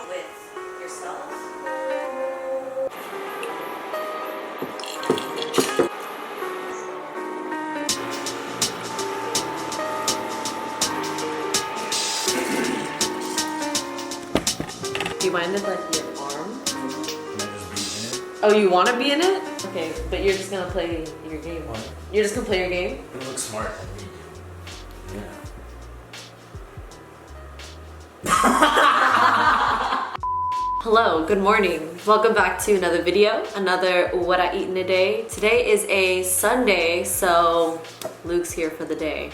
with yourself. Do you mind if like your arm? Can I just be in it? Oh, you want to be in it? Okay, but you're just gonna play your game. What? You're just gonna play your game? It looks smart when we do. Yeah. Hello, good morning. Welcome back to another video, another what I eat in a day. Today is a Sunday, so Luke's here for the day.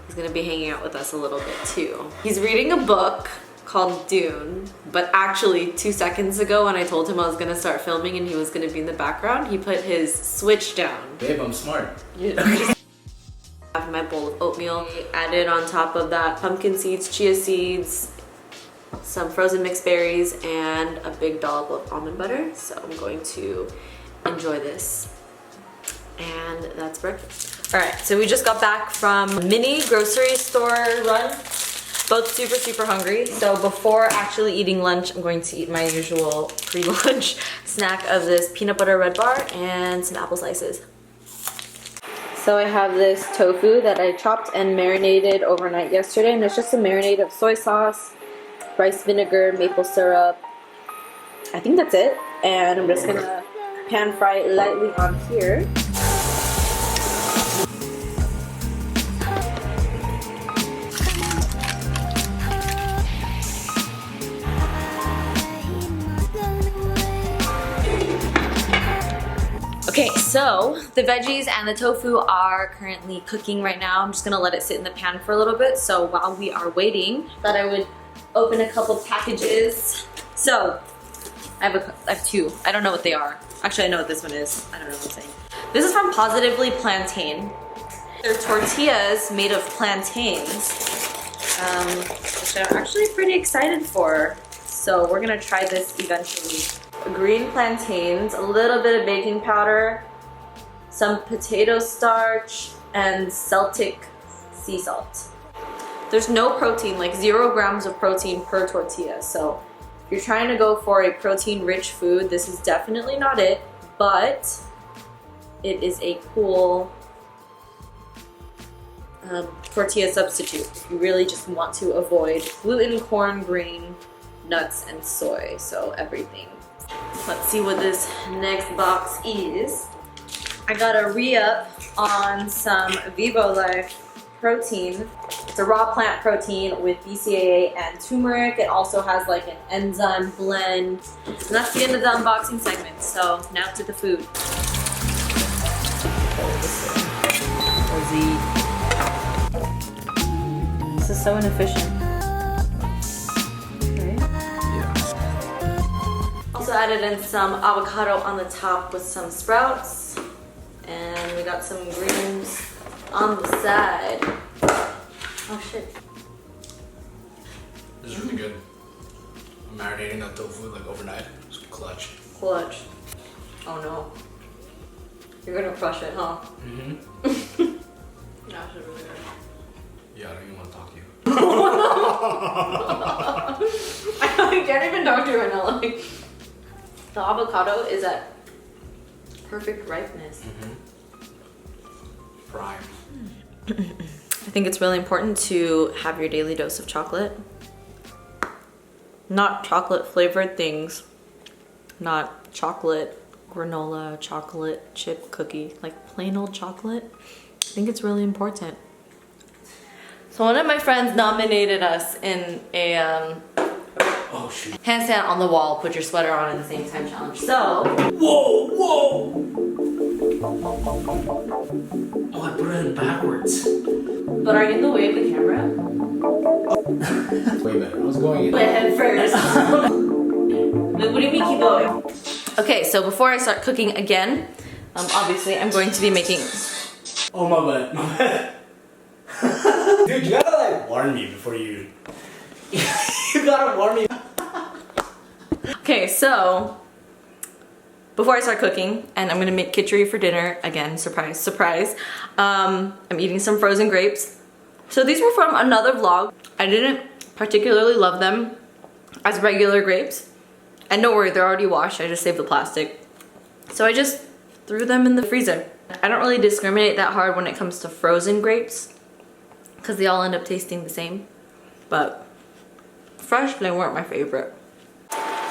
He's gonna be hanging out with us a little bit too. He's reading a book called Dune, but actually 2 seconds ago when I told him I was gonna start filming and he was gonna be in the background, he put his Switch down. Babe, I'm smart. I have my bowl of oatmeal. I added on top of that pumpkin seeds, chia seeds, some frozen mixed berries, and a big dollop of almond butter. So I'm going to enjoy this. And that's breakfast. All right, so we just got back from a mini grocery store run. Both super hungry. So before actually eating lunch, I'm going to eat my usual pre-lunch snack of this peanut butter red bar and some apple slices. So I have this tofu that I chopped and marinated overnight yesterday, and it's just a marinade of soy sauce, rice vinegar, maple syrup. I think that's it. And I'm just gonna pan fry it lightly on here. Okay, so the veggies and the tofu are currently cooking right now. I'm just gonna let it sit in the pan for a little bit. So while we are waiting, thought I would open a couple packages. So I have two. I don't know what they are. Actually, I know what this one is. I don't know what I'm saying. This is from Positively Plantain. They're tortillas made of plantains, which I'm actually pretty excited for. So we're gonna try this eventually. Green plantains, a little bit of baking powder, some potato starch, and Celtic sea salt. There's no protein, like 0 grams of protein per tortilla. So if you're trying to go for a protein-rich food, this is definitely not it, but it is a cool tortilla substitute if you really just want to avoid gluten, corn, grain, nuts, and soy, so everything. Let's see what this next box is. I got a re-up on some VIVOLIFE protein. It's a raw plant protein with BCAA and turmeric. It also has like an enzyme blend. And that's the end of the unboxing segment. So now to the food. This is so inefficient. Also added in some avocado on the top with some sprouts, and we got some greens on the side. Oh shit. This is really good. I'm marinating that tofu like overnight. It's clutch. Clutch. Oh no. You're gonna crush it, huh? Mm-hmm. That's really good. Yeah, I don't even want to talk to you. I can't even talk to you right now. Like, the avocado is at perfect ripeness. Prime. I think it's really important to have your daily dose of chocolate. Not chocolate flavored things. Not chocolate granola, chocolate chip cookie. Like plain old chocolate. I think it's really important. So one of my friends nominated us in a Oh shoot. handstand on the wall, put your sweater on at the same time challenge. So Whoa, whoa! Oh, I put it in backwards. but are you in the way of the camera? Way better. I was going in. Put it head first. What do you mean keep going? Okay, so before I start cooking again, obviously I'm going to be making... Oh my bad. My bad. Dude, you gotta like warn me before you... You gotta warn me. Okay, so before I start cooking, and I'm gonna make kitchery for dinner, again, surprise, surprise, I'm eating some frozen grapes. So these were from another vlog. I didn't particularly love them as regular grapes. And don't worry, they're already washed. I just saved the plastic. So I just threw them in the freezer. I don't really discriminate that hard when it comes to frozen grapes because they all end up tasting the same. But fresh, they weren't my favorite.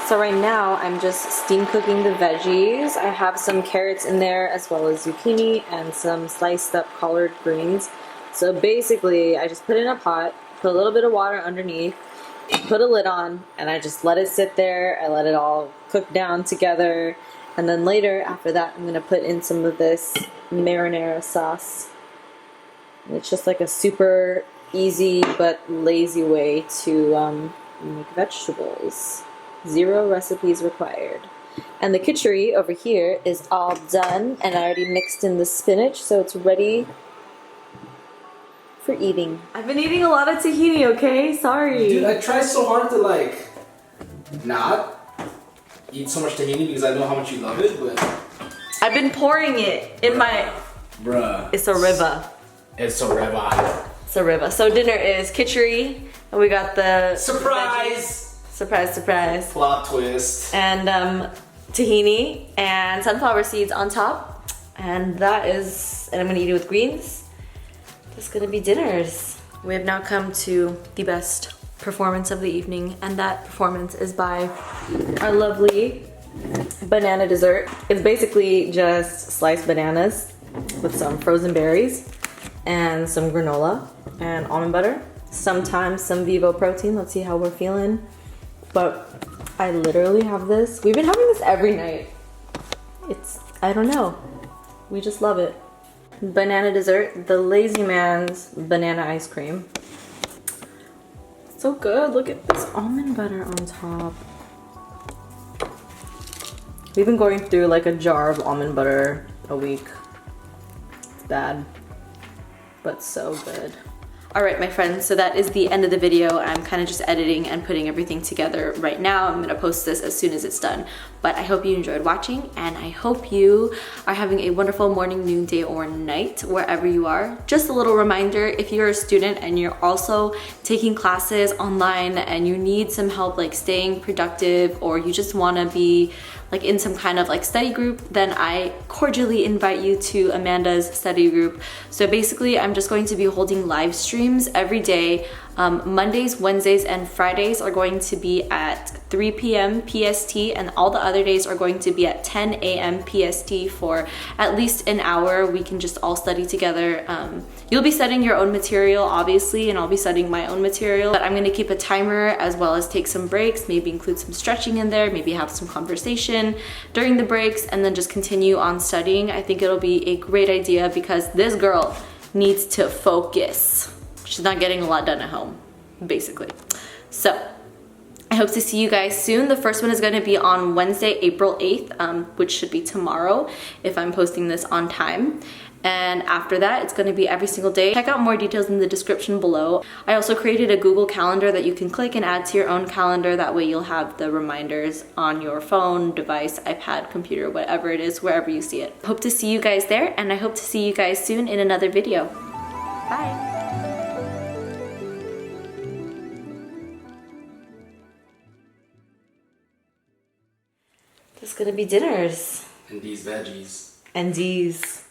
So right now I'm just steam cooking the veggies. I have some carrots in there as well as zucchini and some sliced up collard greens. So basically I just put it in a pot, put a little bit of water underneath, put a lid on, and I just let it sit there. I let it all cook down together. And then later after that I'm gonna put in some of this marinara sauce. And it's just like a super easy but lazy way to make vegetables. 0 recipes required. And the kitchery over here is all done, and I already mixed in the spinach, so it's ready for eating. I've been eating a lot of tahini, okay? Sorry. Dude, I try so hard to like not eat so much tahini because I know how much you love it, but I've been pouring it in my... Bruh. It's a river. It's a river. It's a river. So dinner is kitchery, and we got the... Surprise! veggies. Surprise, surprise. Plot twist. And tahini and sunflower seeds on top. And that is, and I'm gonna eat it with greens. That's gonna be dinners. We have now come to the best performance of the evening, and that performance is by our lovely banana dessert. It's basically just sliced bananas with some frozen berries and some granola and almond butter. Sometimes some Vivo protein. Let's see how we're feeling. But I literally have this. We've been having this every night. It's, I don't know. We just love it. Banana dessert, the Lazy Man's banana ice cream. So good. Look at this almond butter on top. We've been going through like a jar of almond butter a week. It's bad, but so good. Alright my friends, so that is the end of the video. I'm kind of just editing and putting everything together right now. I'm going to post this as soon as it's done. But I hope you enjoyed watching, and I hope you are having a wonderful morning, noon, day, or night, wherever you are. Just a little reminder, if you're a student and you're also taking classes online and you need some help like staying productive, or you just want to be like in some kind of like study group, then I cordially invite you to Amanda's study group. So basically I'm just going to be holding live streams every day. Mondays, Wednesdays, and Fridays are going to be at 3 p.m. PST, and all the other days are going to be at 10 a.m. PST for at least an hour. We can just all study together. You'll be studying your own material, obviously, and I'll be studying my own material, but I'm gonna keep a timer as well as take some breaks, maybe include some stretching in there, maybe have some conversation during the breaks, and then just continue on studying. I think it'll be a great idea because this girl needs to focus. She's not getting a lot done at home, basically. So I hope to see you guys soon. The first one is going to be on Wednesday, April 8th, which should be tomorrow if I'm posting this on time. And after that, it's going to be every single day. Check out more details in the description below. I also created a Google Calendar that you can click and add to your own calendar. That way you'll have the reminders on your phone, device, iPad, computer, whatever it is, wherever you see it. Hope to see you guys there, and I hope to see you guys soon in another video. Bye! It's gonna be dinners. And these veggies. And these.